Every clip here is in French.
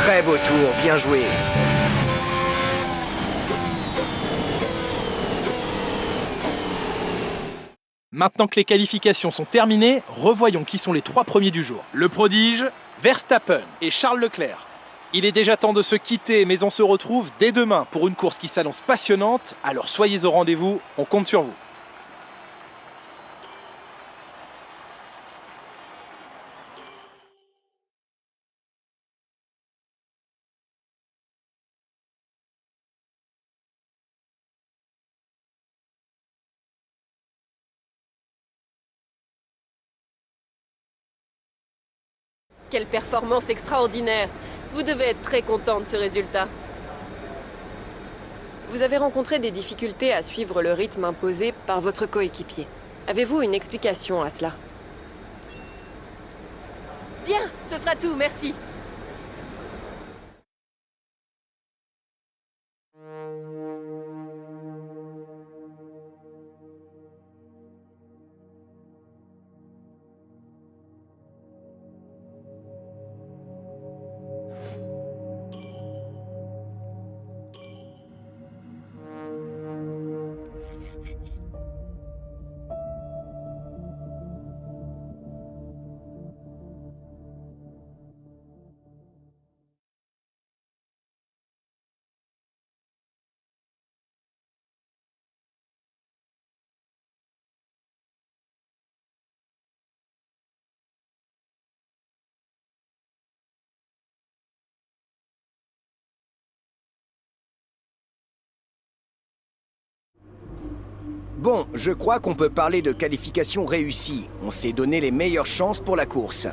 Très beau tour, bien joué. Maintenant que les qualifications sont terminées, revoyons qui sont les 3 premiers du jour. Le prodige, Verstappen et Charles Leclerc. Il est déjà temps de se quitter, mais on se retrouve dès demain pour une course qui s'annonce passionnante. Alors soyez au rendez-vous, on compte sur vous. Quelle performance extraordinaire! Vous devez être très content de ce résultat. Vous avez rencontré des difficultés à suivre le rythme imposé par votre coéquipier. Avez-vous une explication à cela? Bien, ce sera tout, merci. Bon, je crois qu'on peut parler de qualification réussie. On s'est donné les meilleures chances pour la course.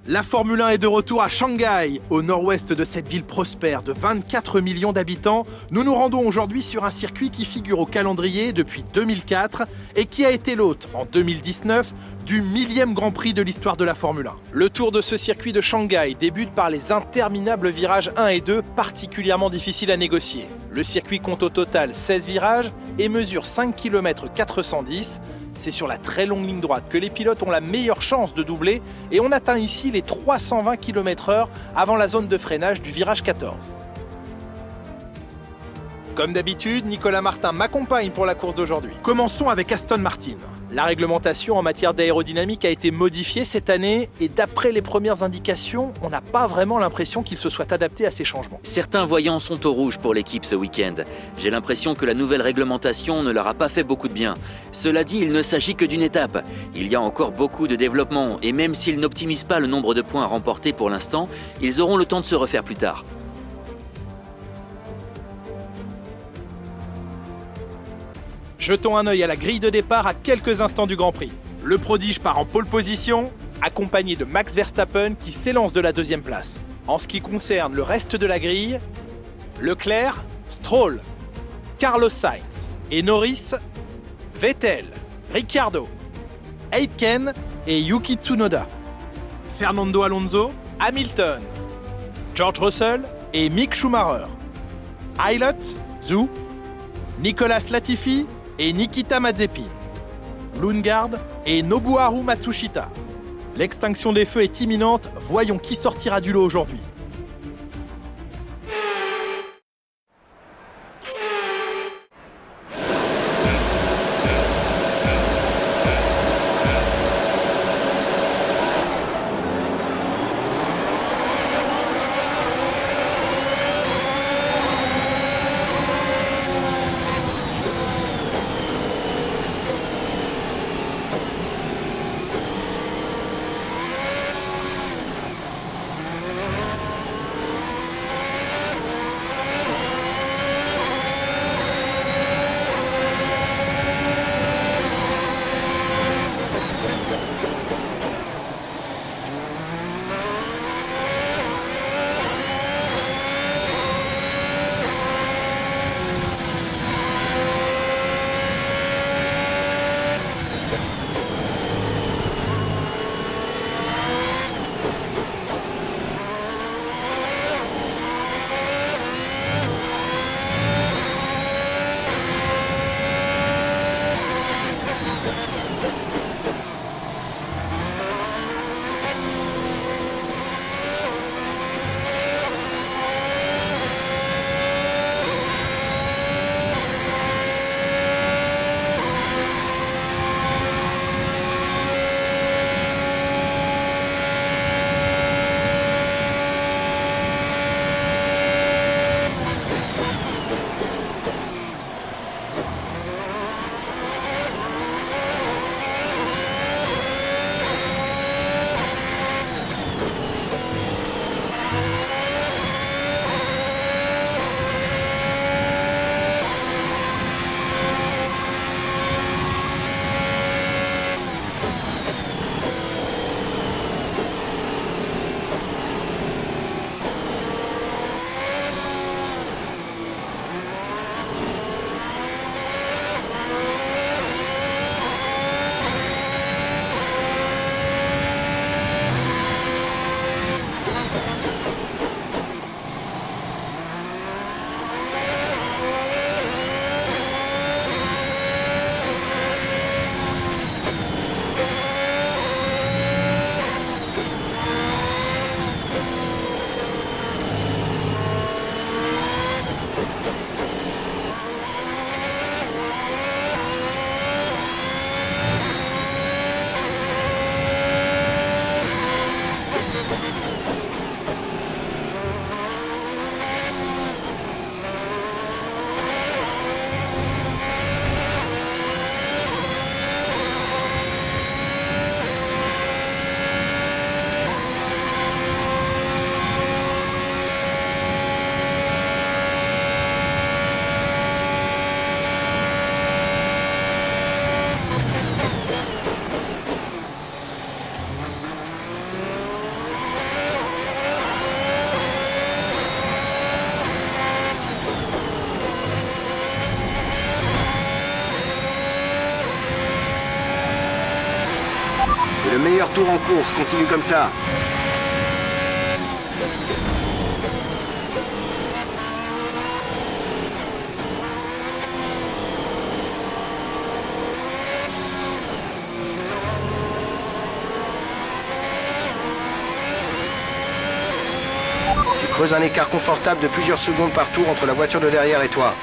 La Formule 1 est de retour à Shanghai, au nord-ouest de cette ville prospère de 24 millions d'habitants. Nous nous rendons aujourd'hui sur un circuit qui figure au calendrier depuis 2004 et qui a été l'hôte en 2019 du 1000e Grand Prix de l'histoire de la Formule 1. Le tour de ce circuit de Shanghai débute par les interminables virages 1 et 2, particulièrement difficiles à négocier. Le circuit compte au total 16 virages et mesure 5 km 410. C'est sur la très longue ligne droite que les pilotes ont la meilleure chance de doubler et on atteint ici les 320 km/h avant la zone de freinage du virage 14. Comme d'habitude, Nicolas Martin m'accompagne pour la course d'aujourd'hui. Commençons avec Aston Martin. La réglementation en matière d'aérodynamique a été modifiée cette année et d'après les premières indications, on n'a pas vraiment l'impression qu'il se soit adapté à ces changements. Certains voyants sont au rouge pour l'équipe ce week-end. J'ai l'impression que la nouvelle réglementation ne leur a pas fait beaucoup de bien. Cela dit, il ne s'agit que d'une étape. Il y a encore beaucoup de développement et même s'ils n'optimisent pas le nombre de points remportés pour l'instant, ils auront le temps de se refaire plus tard. Jetons un œil à la grille de départ à quelques instants du Grand Prix. Le prodige part en pole position, accompagné de Max Verstappen qui s'élance de la 2e place. En ce qui concerne le reste de la grille, Leclerc, Stroll, Carlos Sainz et Norris, Vettel, Ricciardo, Aitken et Yuki Tsunoda, Fernando Alonso, Hamilton, George Russell et Mick Schumacher, Ilott, Zhou, Nicolas Latifi et Nikita Mazepin, Lundgaard et Nobuharu Matsushita. L'extinction des feux est imminente, voyons qui sortira du lot aujourd'hui. Le meilleur tour en course, continue comme ça. Tu creuses un écart confortable de plusieurs secondes par tour entre la voiture de derrière et toi.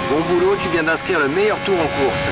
Bon boulot, tu viens d'inscrire le meilleur tour en course.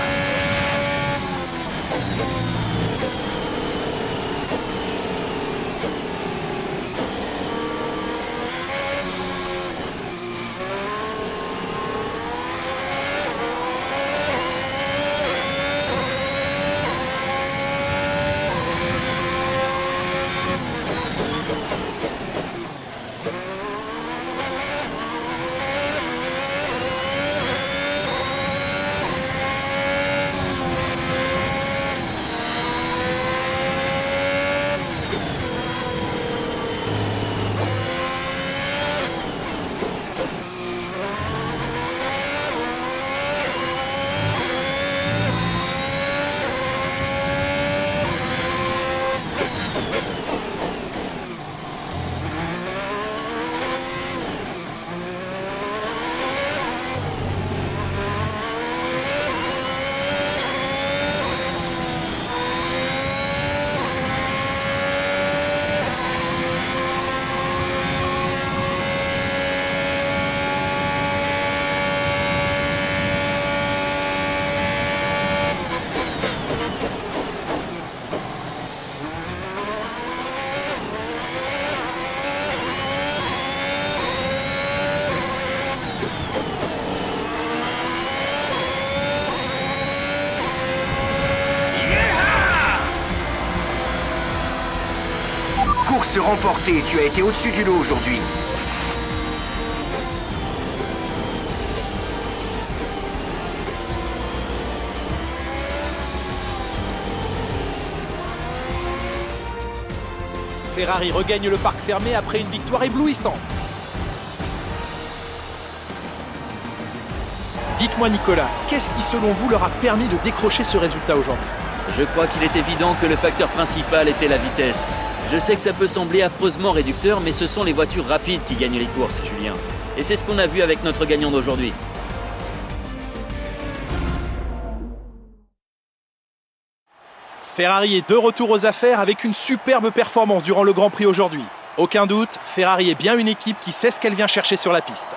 Course remportée, tu as été au-dessus du lot aujourd'hui. Ferrari regagne le parc fermé après une victoire éblouissante. Dites-moi Nicolas, qu'est-ce qui selon vous leur a permis de décrocher ce résultat aujourd'hui? Je crois qu'il est évident que le facteur principal était la vitesse. Je sais que ça peut sembler affreusement réducteur, mais ce sont les voitures rapides qui gagnent les courses, Julien. Et c'est ce qu'on a vu avec notre gagnant d'aujourd'hui. Ferrari est de retour aux affaires avec une superbe performance durant le Grand Prix aujourd'hui. Aucun doute, Ferrari est bien une équipe qui sait ce qu'elle vient chercher sur la piste.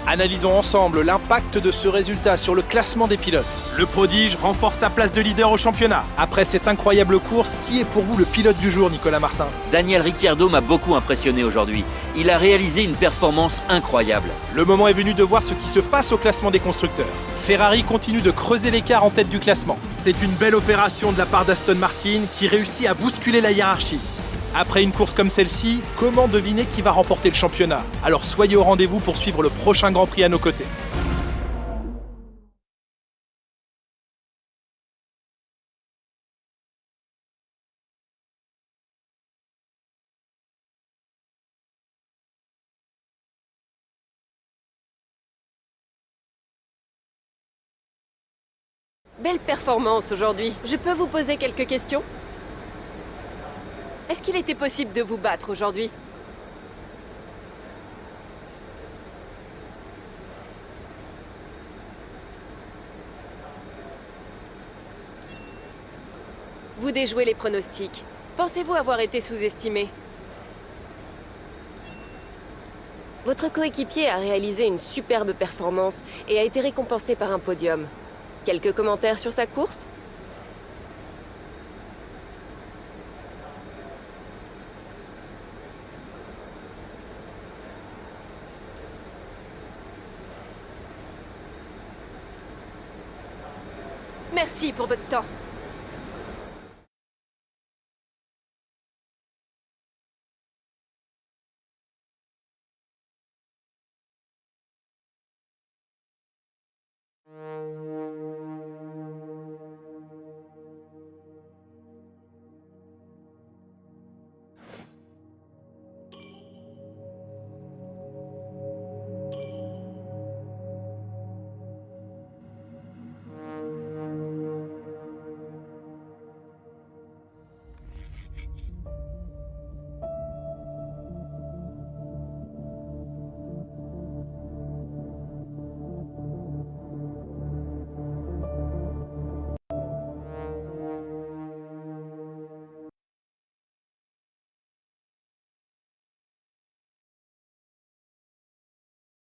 Analysons ensemble l'impact de ce résultat sur le classement des pilotes. Le prodige renforce sa place de leader au championnat. Après cette incroyable course, qui est pour vous le pilote du jour, Nicolas Martin? Daniel Ricciardo m'a beaucoup impressionné aujourd'hui. Il a réalisé une performance incroyable. Le moment est venu de voir ce qui se passe au classement des constructeurs. Ferrari continue de creuser l'écart en tête du classement. C'est une belle opération de la part d'Aston Martin qui réussit à bousculer la hiérarchie. Après une course comme celle-ci, comment deviner qui va remporter le championnat? Alors soyez au rendez-vous pour suivre le prochain Grand Prix à nos côtés. Belle performance aujourd'hui. Je peux vous poser quelques questions? Est-ce qu'il était possible de vous battre aujourd'hui? Vous déjouez les pronostics. Pensez-vous avoir été sous-estimé? Votre coéquipier a réalisé une superbe performance et a été récompensé par un podium. Quelques commentaires sur sa course? Merci pour votre temps.